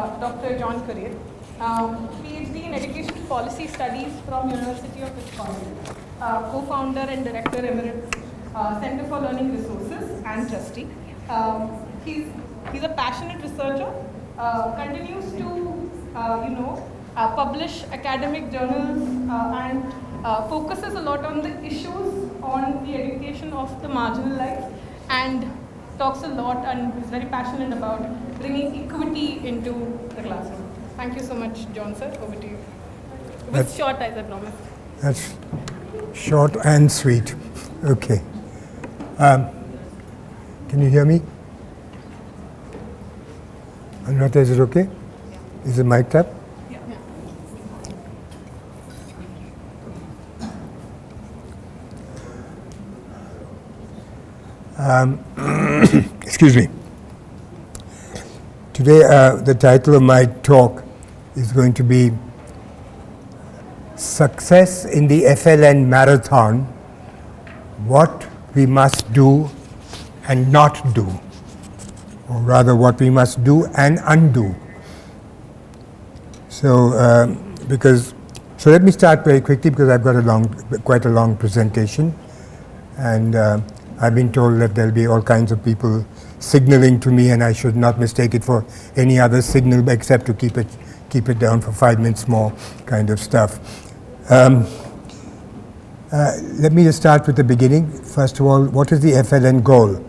Dr. John Kurrien, PhD in Education Policy Studies from University of Wisconsin, co-founder and director emeritus, Center for Learning Resources and trustee. He's a passionate researcher, continues to publish academic journals and focuses a lot on the issues on the education of the marginalized and talks a lot and is very passionate about bringing equity into the classroom. Thank you so much, John sir. Over to you. It was short, as I promised. That's short and sweet. Okay. Can you hear me? Anuradha, is it okay? Yeah. Is the mic tap? Excuse me. Today, the title of my talk is going to be Success in the FLN Marathon, What We Must Do and Not Do, or rather what we must do and undo. So let me start very quickly because I've got quite a long presentation, and I've been told that there'll be all kinds of people signaling to me, and I should not mistake it for any other signal except to keep it down for 5 minutes more, kind of stuff. Let me just start with the beginning. First of all, what is the FLN goal?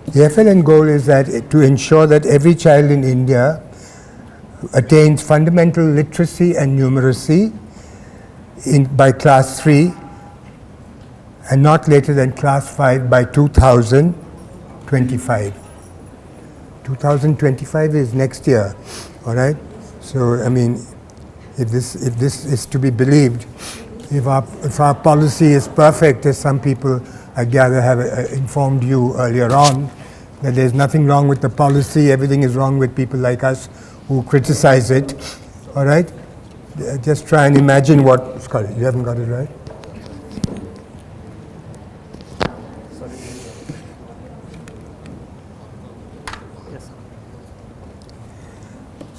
The FLN goal is that to ensure that every child in India attains fundamental literacy and numeracy by class 3 and not later than class 5 by 2025. 2025 is next year, all right? So, I mean, if this is to be believed, if our policy is perfect, as some people, I gather, have informed you earlier on, that there's nothing wrong with the policy, everything is wrong with people like us who criticize it, all right? Just try and imagine what, Scott, you haven't got it right?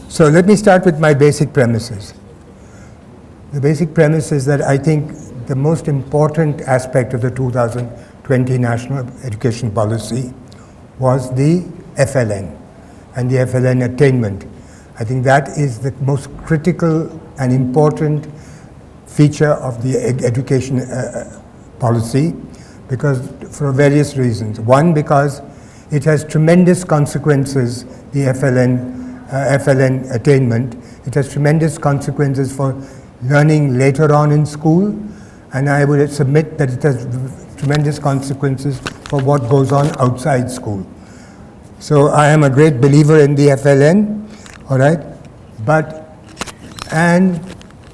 So let me start with my basic premises. The basic premise is that I think the most important aspect of the 2020 National Education Policy was the FLN and the FLN attainment. I think that is the most critical and important feature of the education policy for various reasons. One, because it has tremendous consequences, the FLN attainment. It has tremendous consequences for learning later on in school, and I would submit that it has tremendous consequences for what goes on outside school. So I am a great believer in the FLN, all right? And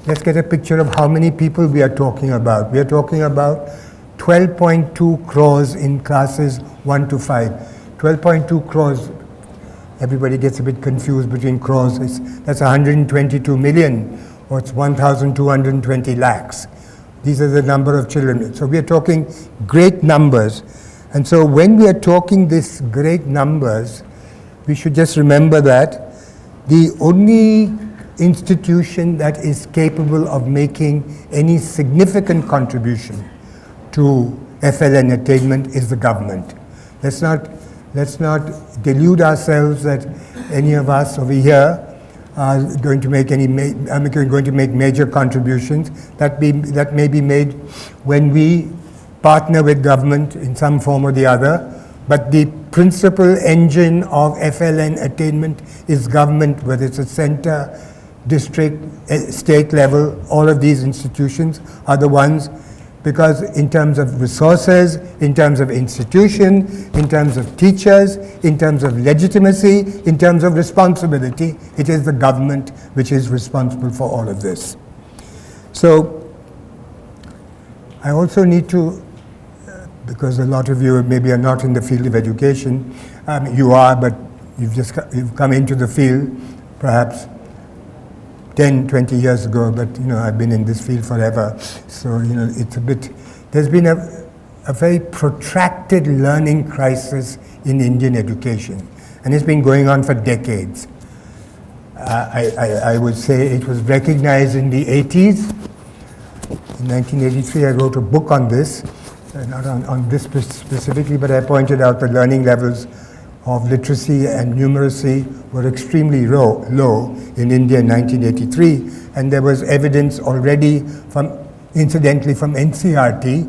let's get a picture of how many people we are talking about. We are talking about 12.2 crores in classes 1 to 5. 12.2 crores. Everybody gets a bit confused between crores. That's 122 million, or it's 1,220 lakhs. These are the number of children. So we are talking great numbers. And so when we are talking these great numbers, we should just remember that the only institution that is capable of making any significant contribution to FLN attainment is the government. Let's not delude ourselves that any of us over here are going to make major contributions. That may be made when we partner with government in some form or the other, but the principal engine of FLN attainment is government, whether it's a center, district, state level. All of these institutions are the ones, because in terms of resources, in terms of institution, in terms of teachers, in terms of legitimacy, in terms of responsibility, it is the government which is responsible for all of this. So I also need to, because a lot of you maybe are not in the field of education, you are, but you've come into the field perhaps 10, 20 years ago, but I've been in this field forever. So there's been a very protracted learning crisis in Indian education, and it's been going on for decades. I would say it was recognized in the 80s. In 1983, I wrote a book on this, not on this specifically, but I pointed out the learning levels of literacy and numeracy were extremely low in India in 1983, and there was evidence already incidentally from NCRT.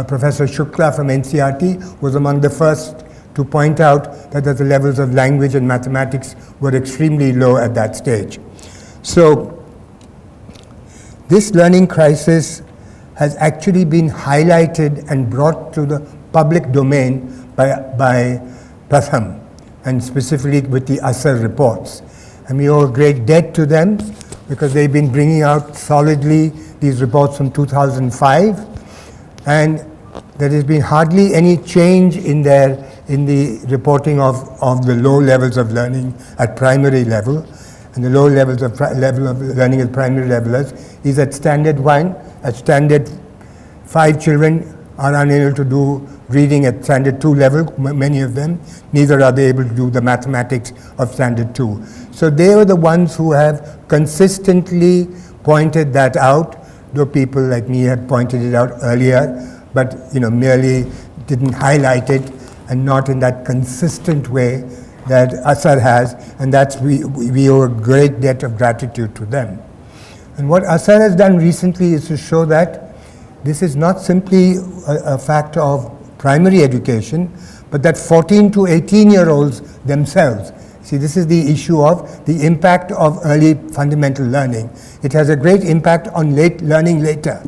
Professor Shukla from NCRT was among the first to point out that the levels of language and mathematics were extremely low at that stage. So this learning crisis has actually been highlighted and brought to the public domain by Pratham, and specifically with the Asar reports. And we owe a great debt to them because they've been bringing out solidly these reports from 2005, and there has been hardly any change in the reporting of the low levels of learning at primary level, and the low levels of level of learning at primary level is at standard 1. At standard 5, children are unable to do reading at standard 2 level, many of them. Neither are they able to do the mathematics of standard 2. So they were the ones who have consistently pointed that out, though people like me had pointed it out earlier, but merely didn't highlight it, and not in that consistent way that Asar has, and we owe a great debt of gratitude to them. And what Asar has done recently is to show that this is not simply a factor of primary education, but that 14 to 18-year-olds themselves. See, this is the issue of the impact of early fundamental learning. It has a great impact on learning later.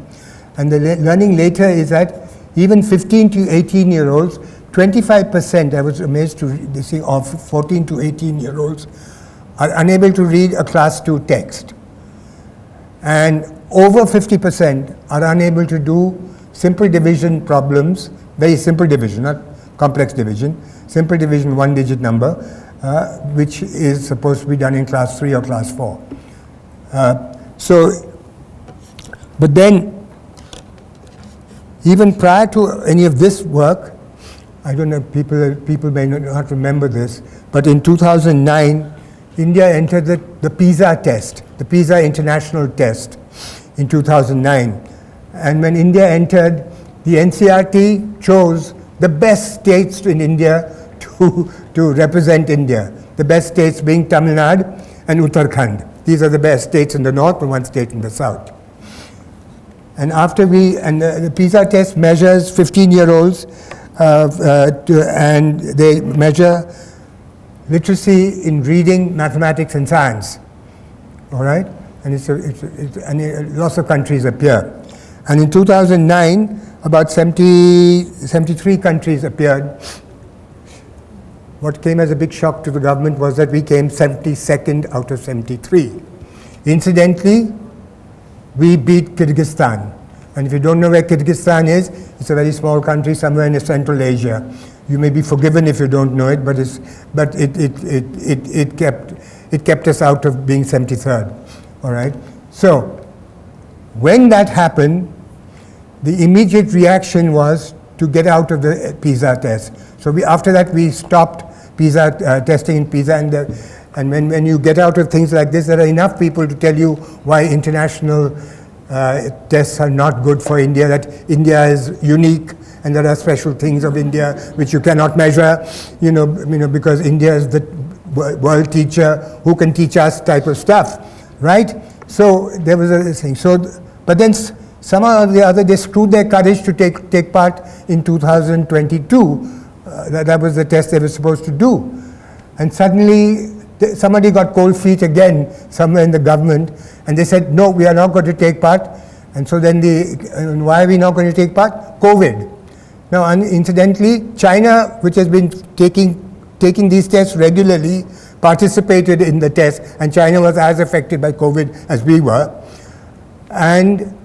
And the learning later is that even 15 to 18-year-olds, 25%, I was amazed to see, of 14 to 18-year-olds are unable to read a class 2 text. And over 50% are unable to do simple division problems, very simple division, not complex division, simple division, one-digit number, which is supposed to be done in class 3 or class 4. But then, even prior to any of this work, I don't know, people may not remember this, but in 2009, India entered the PISA test, the PISA international test in 2009. And when India entered, the NCRT chose the best states in India to represent India. The best states being Tamil Nadu and Uttarakhand. These are the best states in the north and one state in the south. And the PISA test measures 15-year-olds and they measure literacy in reading, mathematics, and science. All right? And lots of countries appear. And in 2009, about 73 countries appeared. What came as a big shock to the government was that we came 72nd out of 73. Incidentally, we beat Kyrgyzstan. And if you don't know where Kyrgyzstan is, it's a very small country somewhere in Central Asia. You may be forgiven if you don't know it, but it kept us out of being 73rd. All right. So when that happened, the immediate reaction was to get out of the PISA test. So after that, we stopped PISA testing in PISA, and when you get out of things like this, there are enough people to tell you why international tests are not good for India, that India is unique, and there are special things of India which you cannot measure, because India is the world teacher who can teach us type of stuff, right? So there was a thing. But then somehow or the other they screwed their courage to take part in 2022. That was the test they were supposed to do. And suddenly somebody got cold feet again somewhere in the government, and they said, no, we are not going to take part. And so then why are we not going to take part? COVID. Now, incidentally, China, which has been taking these tests regularly, participated in the test, and China was as affected by COVID as we were. And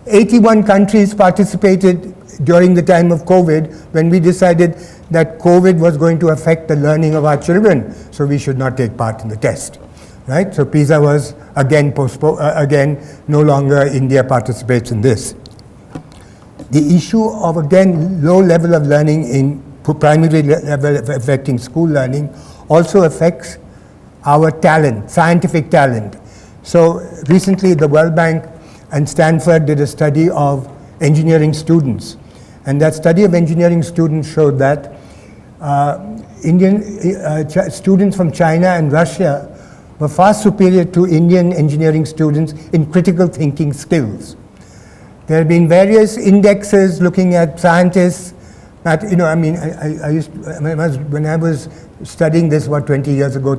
81 countries participated during the time of COVID when we decided that COVID was going to affect the learning of our children, so we should not take part in the test, right? So PISA was again postponed, no longer India participates in this. The issue of, again, low level of learning in primary level affecting school learning also affects our talent, scientific talent. So recently the World Bank and Stanford did a study of engineering students. And that study of engineering students showed that students from China and Russia were far superior to Indian engineering students in critical thinking skills. There have been various indexes looking at scientists. When I was studying this, 20 years ago,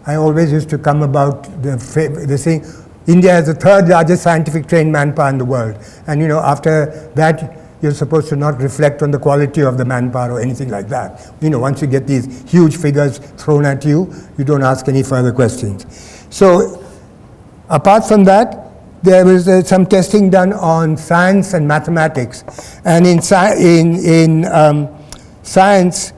I always used to come about the saying, India has the third largest scientific trained manpower in the world. And after that, you're supposed to not reflect on the quality of the manpower or anything like that. Once you get these huge figures thrown at you, you don't ask any further questions. So, apart from that, there was some testing done on science and mathematics. And in science,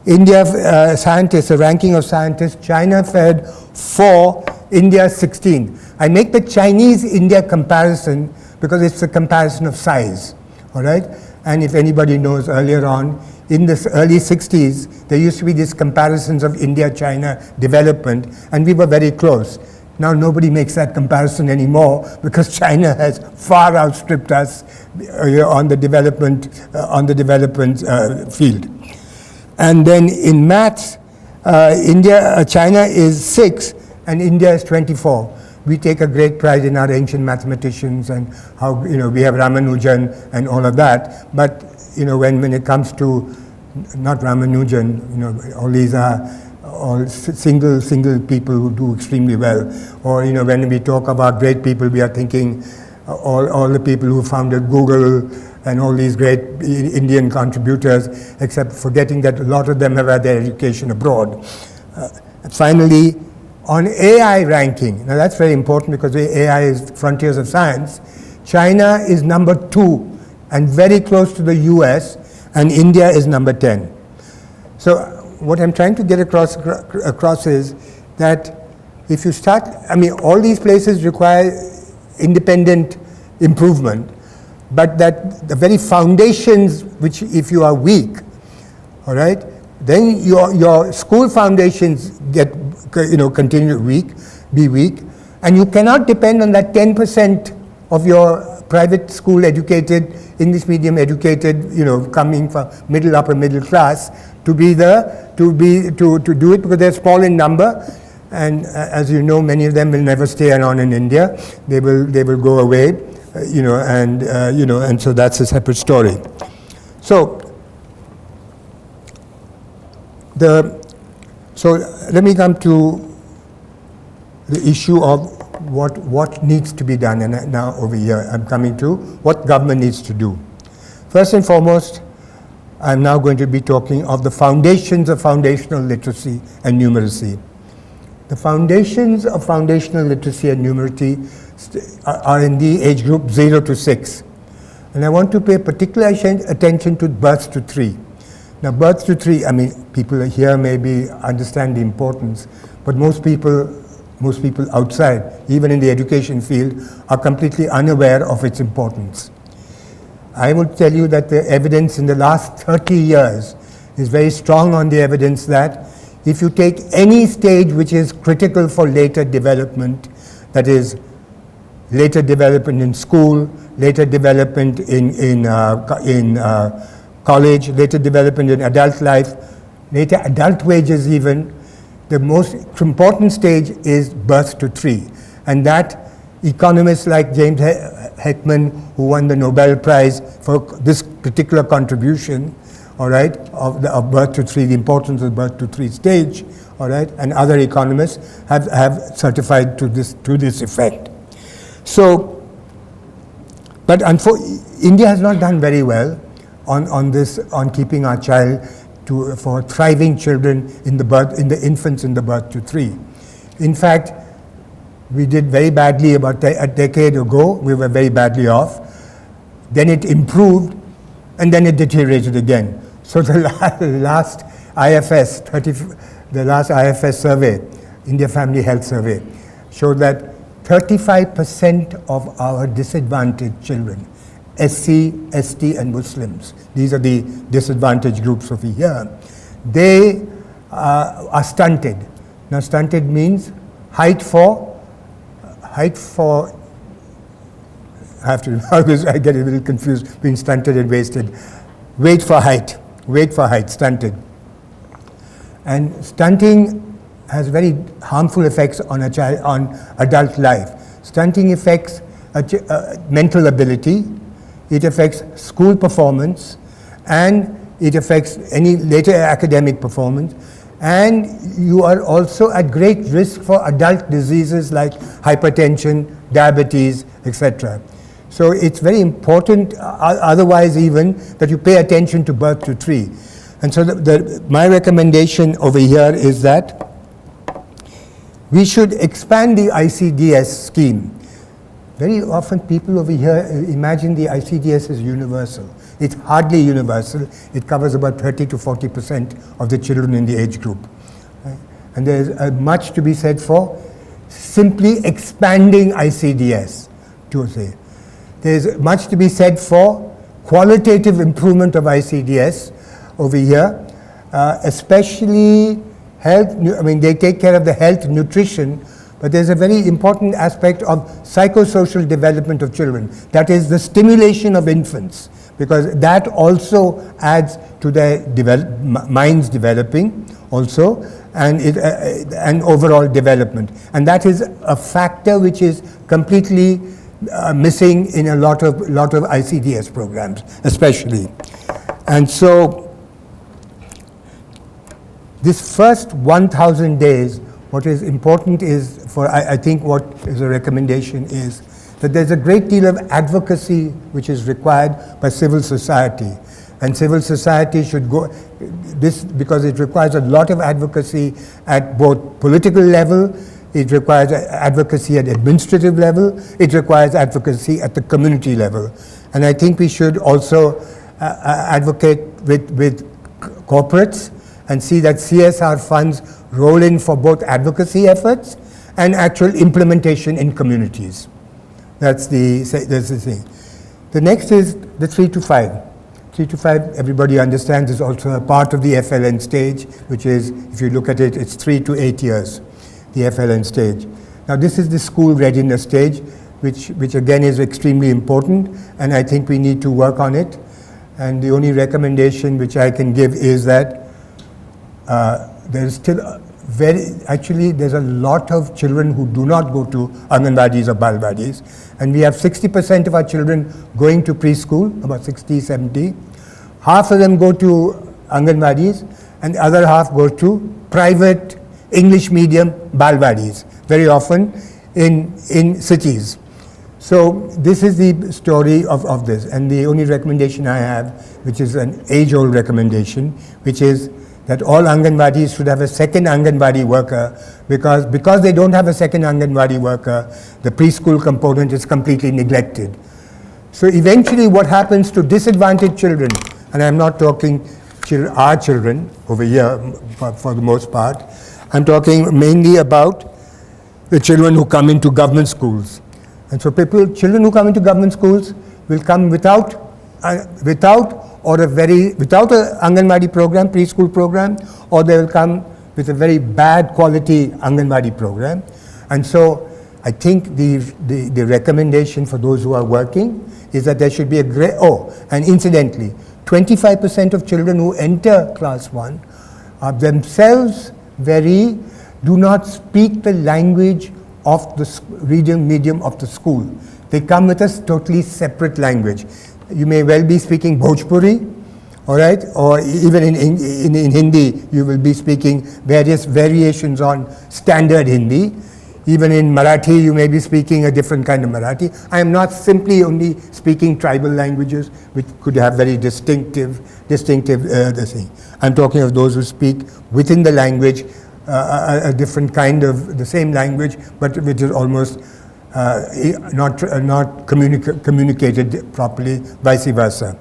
India scientists, the ranking of scientists, China fared 4, India 16. I make the Chinese-India comparison because it's a comparison of size. All right? And if anybody knows, earlier on, in the early 60s, there used to be these comparisons of India-China development, and we were very close. Now nobody makes that comparison anymore because China has far outstripped us on the development field. And then in maths, China is 6 and India is 24. We take a great pride in our ancient mathematicians and how we have Ramanujan and all of that. But when it comes to not Ramanujan, all these are all single people who do extremely well. Or when we talk about great people, we are thinking all the people who founded Google and all these great Indian contributors, except forgetting that a lot of them have had their education abroad. Finally, on AI ranking, now that's very important because AI is frontiers of science. China is number 2 and very close to the US, and India is number 10. So what I'm trying to get across is that if you start, all these places require independent improvement, but that the very foundations, which if you are weak, all right, then your school foundations continue to be weak, and you cannot depend on that 10% of your private school educated, English medium educated, coming from upper middle class to do it because they're small in number, and as you know, many of them will never stay on in India. They will go away, and so that's a separate story. So let me come to the issue of what needs to be done. And now over here, I'm coming to what government needs to do. First and foremost, I'm now going to be talking of the foundations of foundational literacy and numeracy. The foundations of foundational literacy and numeracy are in the age group 0 to 6. And I want to pay particular attention to birth to 3. Now, birth to 3, people here maybe understand the importance, but most people outside, even in the education field, are completely unaware of its importance. I will tell you that the evidence in the last 30 years is very strong on the evidence that if you take any stage which is critical for later development, that is, later development in school, later development in college, later development in adult life, later adult wages even, the most important stage is birth to 3. And that economists like James Heckman, who won the Nobel Prize for this particular contribution, all right, of birth to 3, the importance of birth to 3 stage, all right, and other economists have certified to this effect. So, but India has not done very well on keeping our child for thriving children in the infants in the birth to 3. In fact, we did very badly about a decade ago. We were very badly off. Then it improved, and then it deteriorated again. So the last IFS survey, India Family Health Survey, showed that 35% of our disadvantaged children, SC, ST, and Muslims, these are the disadvantaged groups over here, they are stunted. Now stunted means height for, I have to, I get a little confused between stunted and wasted. Weight for height, stunted. And stunting has very harmful effects on a child, on adult life. Stunting affects mental ability, it affects school performance, and it affects any later academic performance. And you are also at great risk for adult diseases like hypertension, diabetes, etc. So it's very important, otherwise even, that you pay attention to birth to 3. And so my recommendation over here is that we should expand the ICDS scheme. Very often people over here imagine the ICDS as universal. It's hardly universal. It covers about 30 to 40% of the children in the age group. Right? And there's much to be said for simply expanding ICDS, to say. There's much to be said for qualitative improvement of ICDS over here, especially health. I mean, they take care of the health, nutrition, but there's a very important aspect of psychosocial development of children. That is the stimulation of infants, because that also adds to their minds developing also, and overall development. And that is a factor which is completely missing in a lot of ICDS programs, especially. And so this first 1,000 days, what is important is, I think what is a recommendation is that there's a great deal of advocacy which is required by civil society. And civil society should go, because it requires a lot of advocacy at both political level, it requires advocacy at administrative level, it requires advocacy at the community level. And I think we should also advocate with corporates and see that CSR funds roll in for both advocacy efforts and actual implementation in communities. That's the thing. The next is the 3 to 5. 3 to 5, everybody understands, is also a part of the FLN stage, which is, if you look at it, it's 3 to 8 years, the FLN stage. Now this is the school readiness stage, which again is extremely important, and I think we need to work on it. And the only recommendation which I can give is that there's still there's a lot of children who do not go to Anganwadis or Balwadis, and we have 60% of our children going to preschool, about 60, 70. Half of them go to Anganwadis, and the other half go to private English medium Balwadis, very often in cities. So this is the story of this, and the only recommendation I have, which is an age-old recommendation, which is that all Anganwadis should have a second Anganwadi worker, because they don't have a second Anganwadi worker, the preschool component is completely neglected. So eventually what happens to disadvantaged children, and I'm not talking our children over here for the most part, I'm talking mainly about the children who come into government schools. And so children who come into government schools will come without an Anganwadi program, preschool program, or they will come with a very bad quality Anganwadi program. And so I think the recommendation for those who are working is that there should be and incidentally, 25% of children who enter class 1 are themselves do not speak the language of the regional medium of the school. They come with a totally separate language. You may well be speaking Bhojpuri, all right, or even in Hindi, you will be speaking various variations on standard Hindi. Even in Marathi, you may be speaking a different kind of Marathi. I am not simply only speaking tribal languages, which could have very distinctive thing. I'm talking of those who speak within the language, a different kind of the same language, but which is almost not communicated properly, vice versa.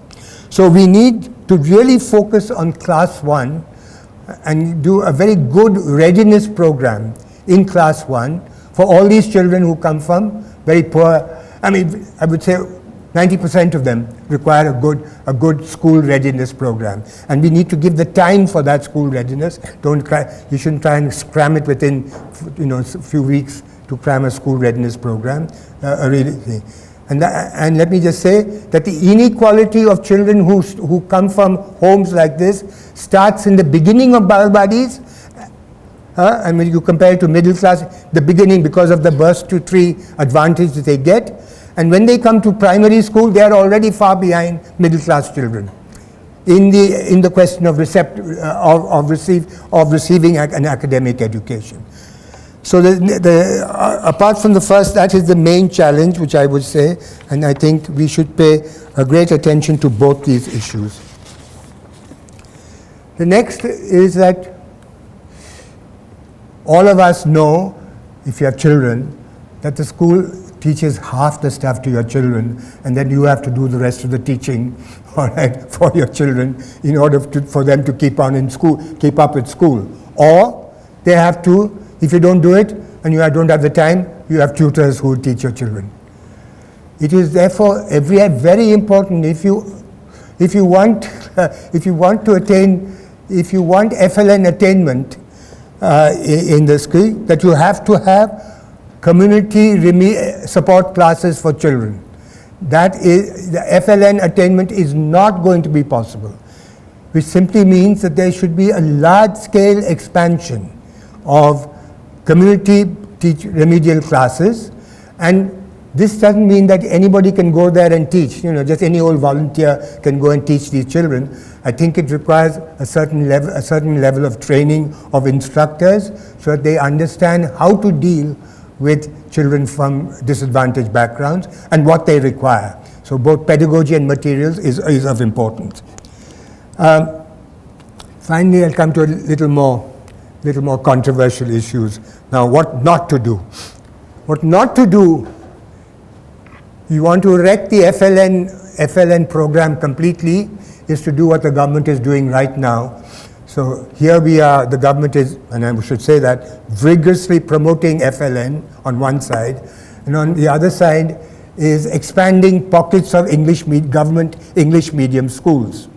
So we need to really focus on class 1 and do a very good readiness program in class 1 for all these children who come from very poor, I would say 90% of them require a good school readiness program. And we need to give the time for that school readiness. You shouldn't try and cram it within a few weeks to cram a school readiness program. And let me just say that the inequality of children who come from homes like this starts in the beginning of Balbadis. And when you compare it to middle class, the beginning, because of the burst to three advantage that they get. And when they come to primary school, they are already far behind middle class children in the question of receiving an academic education. So apart from the first, that is the main challenge, which I would say, and I think we should pay a great attention to both these issues. The next is that all of us know, if you have children, that the school teaches half the stuff to your children, and then you have to do the rest of the teaching, all right, for your children in order for them to keep up with school. Or they have to, if you don't do it and you don't have the time, you have tutors who will teach your children. It is therefore very important if you want FLN attainment in the school, that you have to have community support classes for children. That is, the FLN attainment is not going to be possible, which simply means that there should be a large-scale expansion of community remedial classes, and this doesn't mean that anybody can go there and teach. Just any old volunteer can go and teach these children. I think it requires a certain level of training of instructors so that they understand how to deal with children from disadvantaged backgrounds and what they require. So both pedagogy and materials is of importance. Finally, I'll come to a little more controversial issues. Now, what not to do? What not to do? You want to wreck the FLN program completely, is to do what the government is doing right now. So here we are, the government is, and I should say that, vigorously promoting FLN on one side, and on the other side is expanding pockets of government English medium schools.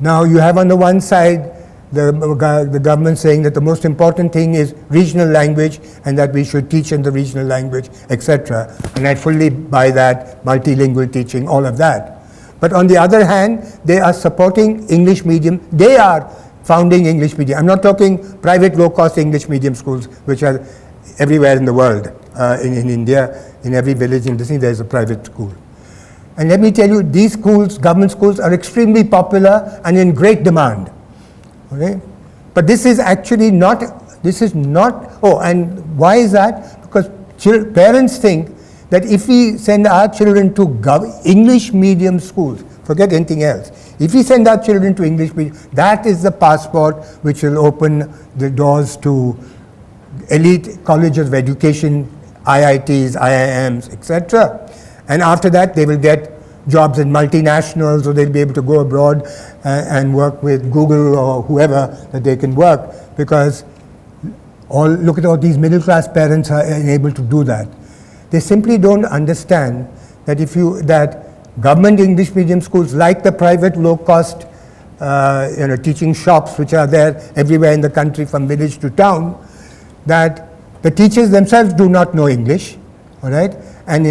Now you have on the one side the government saying that the most important thing is regional language and that we should teach in the regional language, etc. And I fully buy that, multilingual teaching, all of that. But on the other hand, they are supporting English medium. They are founding English medium. I'm not talking private low-cost English medium schools, which are everywhere in the world. In India, in every village in Disney, there is a private school. And let me tell you, these schools, government schools, are extremely popular and in great demand. Okay? But this is actually not, and why is that? Because parents think that if we send our children to English medium schools, forget anything else, if we send our children to English medium, that is the passport which will open the doors to elite colleges of education, IITs, IIMs, etc. And after that, they will get jobs in multinationals, or they'll be able to go abroad and work with Google or whoever that they can work, because look at all these middle class parents are able to do that. They simply don't understand that that government English medium schools, like the private low cost teaching shops which are there everywhere in the country from village to town, that the teachers themselves do not know English, all right? And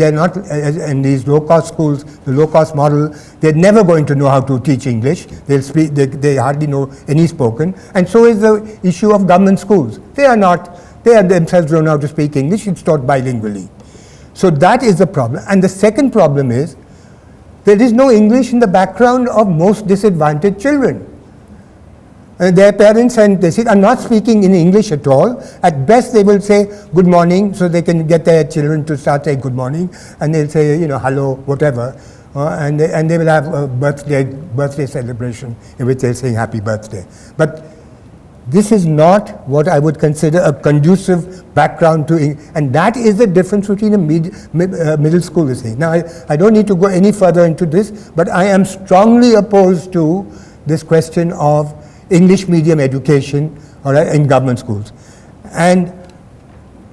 they're not, in these low-cost schools, the low-cost model, they're never going to know how to teach English. They hardly know any spoken. And so is the issue of government schools. They themselves don't know how to speak English. It's taught bilingually. So that is the problem. And the second problem is, there is no English in the background of most disadvantaged children. Their parents are not speaking in English at all. At best, they will say good morning, so they can get their children to start saying good morning, and they'll say hello, whatever, and they will have a birthday celebration in which they're saying happy birthday. But this is not what I would consider a conducive background to, and that is the difference between a middle school thing. Now, I don't need to go any further into this, but I am strongly opposed to this question of English medium education, all right, in government schools. And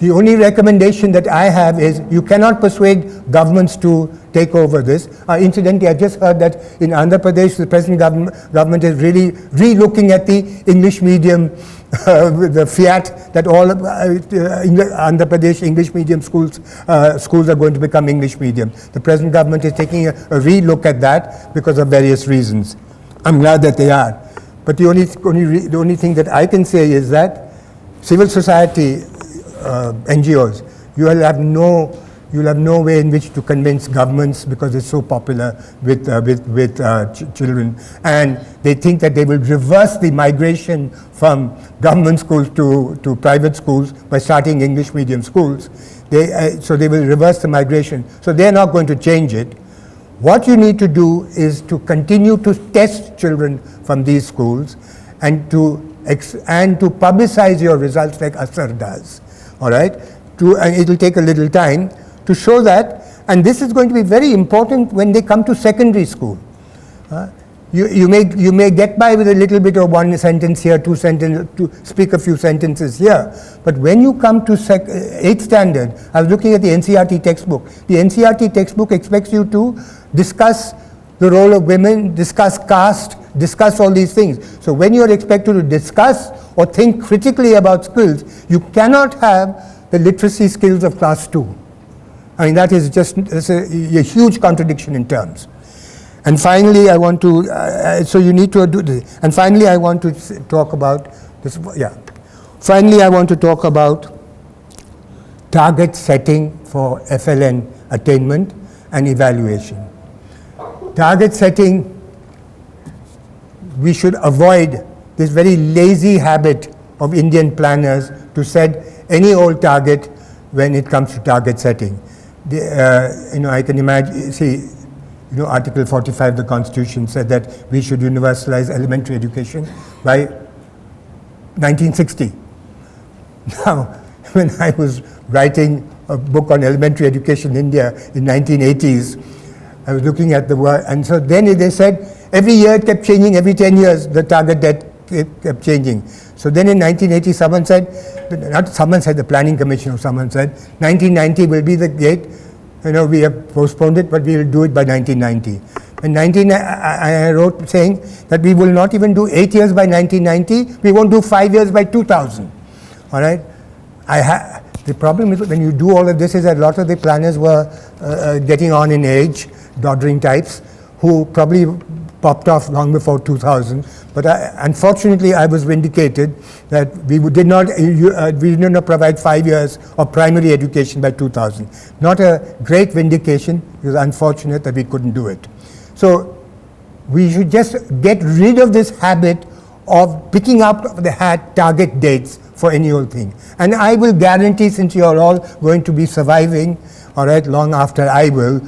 The only recommendation that I have is you cannot persuade governments to take over this. Incidentally, I just heard that in Andhra Pradesh, the present government is really re-looking at the English medium, the fiat that all Andhra Pradesh English medium schools are going to become English medium. The present government is taking a re-look at that because of various reasons. I'm glad that they are. But the only thing that I can say is that civil society NGOs, you will have no way in which to convince governments because it's so popular with children, and they think that they will reverse the migration from government schools to private schools by starting English medium schools. So they will reverse the migration. So they are not going to change it. What you need to do is to continue to test children from these schools and to publicize your results like Asar does. All right, and it will take a little time to show that, and this is going to be very important when they come to secondary school. You may get by with a little bit of one sentence here, two sentences, to speak a few sentences here, but when you come to 8th standard, I was looking at the NCERT textbook. The NCERT textbook expects you to discuss the role of women, discuss caste, discuss all these things. So when you are expected to discuss or think critically about skills, you cannot have the literacy skills of class 2. I mean, that is just a huge contradiction in terms. And finally, I want to, so you need to do this. And finally, I want to talk about this, Finally, I want to talk about target setting for FLN attainment and evaluation. Target setting, we should avoid this very lazy habit of Indian planners to set any old target when it comes to target setting. I can imagine, Article 45 of the Constitution said that we should universalize elementary education by 1960. Now, when I was writing a book on elementary education in India in 1980s, I was looking at the word, and so then they said every year it kept changing, every 10 years the target date kept changing. So then in 1980 the Planning Commission or someone said 1990 will be the date. We have postponed it, but we will do it by 1990. And I wrote saying that we will not even do 8 years by 1990, we won't do 5 years by 2000. All right? The problem is when you do all of this is that a lot of the planners were getting on in age, doddering types, who probably popped off long before 2000. But unfortunately, I was vindicated that we did not provide 5 years of primary education by 2000. Not a great vindication. It was unfortunate that we couldn't do it. So we should just get rid of this habit of picking up the hat target dates for any old thing. And I will guarantee, since you are all going to be surviving, all right, long after I will,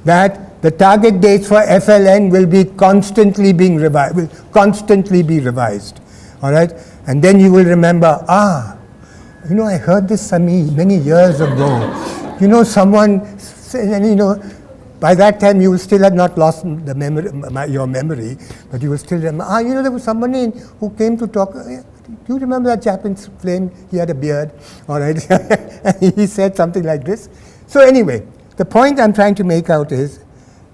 that the target dates for FLN will be constantly being revised, will constantly be revised, all right? And then you will remember, I heard this many years ago. Someone said, and by that time you will still have not lost the memory, your memory, but you will still remember, there was somebody who came to talk. Do you remember that chap in Flame? He had a beard, all right? He said something like this. So anyway, the point I'm trying to make out is,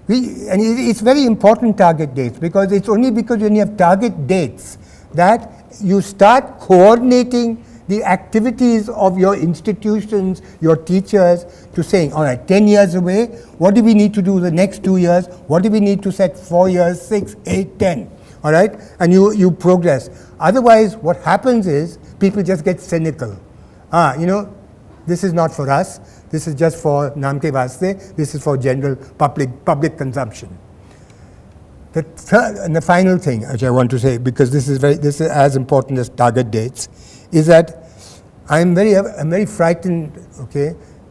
and it's very important target dates, because it's only because when you have target dates that you start coordinating the activities of your institutions, your teachers, to saying, all right, 10 years away, what do we need to do the next 2 years? What do we need to set 4 years, 6, 8, 10? All right? And you progress. Otherwise, what happens is people just get cynical. This is not for us. This is just for Namke Vaste. This is for general public consumption. The third and the final thing which I want to say, because this is as important as target dates, is that I'm very frightened,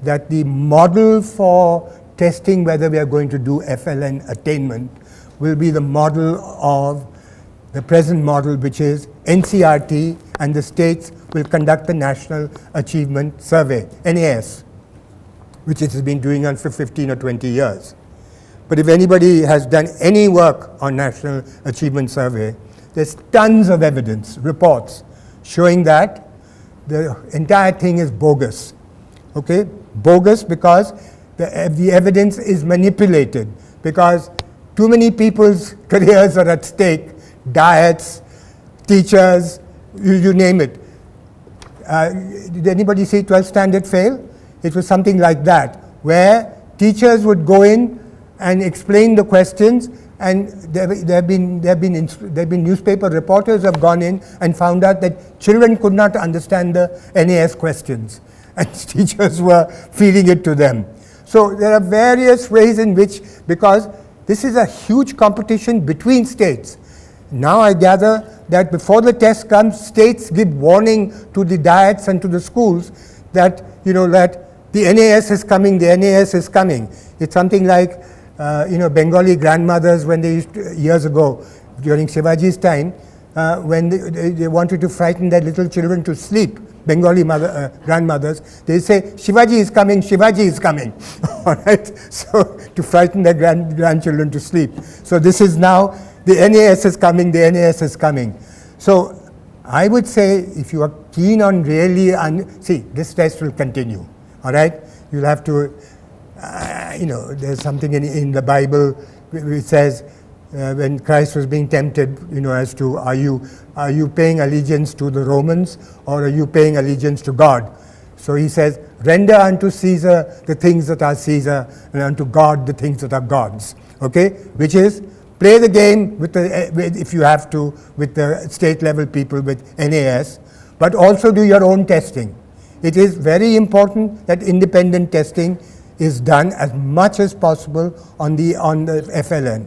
that the model for testing whether we are going to do FLN attainment will be the model of the present model, which is NCERT and the states will conduct the National Achievement Survey, NAS, which it has been doing on for 15 or 20 years. But if anybody has done any work on National Achievement Survey, there's tons of evidence, reports, showing that the entire thing is bogus. Okay? Bogus because the evidence is manipulated, because too many people's careers are at stake, diets, teachers, you name it. Did anybody see 12th standard fail? It was something like that, where teachers would go in and explain the questions, and there have been newspaper reporters have gone in and found out that children could not understand the NAS questions, and teachers were feeding it to them. So there are various ways in which, because this is a huge competition between states. Now I gather that before the test comes, states give warning to the diets and to the schools that, that the NAS is coming, the NAS is coming. It's something like, Bengali grandmothers, when they used to, years ago, during Shivaji's time, when they wanted to frighten their little children to sleep, Bengali grandmothers, they say, Shivaji is coming, Shivaji is coming. All right? So, to frighten their grandchildren to sleep. So, this is now, the NAS is coming, the NAS is coming. So, I would say, if you are keen on really, see, this test will continue. All right? You'll have to, there's something in the Bible which says, when Christ was being tempted, as to are you paying allegiance to the Romans, or are you paying allegiance to God? So he says, render unto Caesar the things that are Caesar, and unto God the things that are God's. Okay, which is play the game with if you have to, with the state level people with NAS, but also do your own testing. It is very important that independent testing is done as much as possible on the FLN.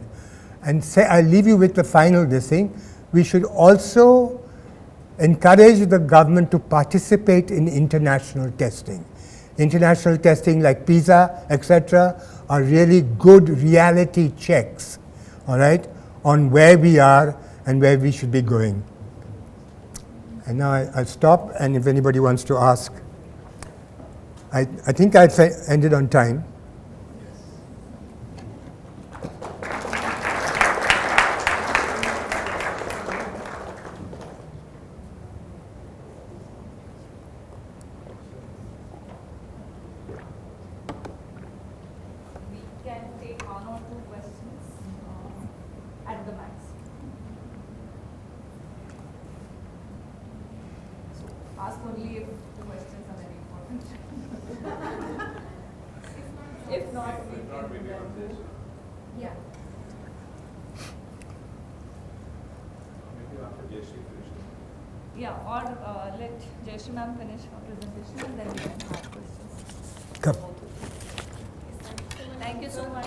And I'll leave you with the final thing. We should also encourage the government to participate in international testing. International testing like PISA, etc., are really good reality checks, all right, on where we are and where we should be going. And now I'll stop, and if anybody wants to ask. I think I ended on time. Ask only if the questions are very important. If not, we can. Yeah. Maybe after Jayashree finishes. Yeah, or let Jayashree ma'am finish her presentation and then we can ask questions. Come. Thank you so much.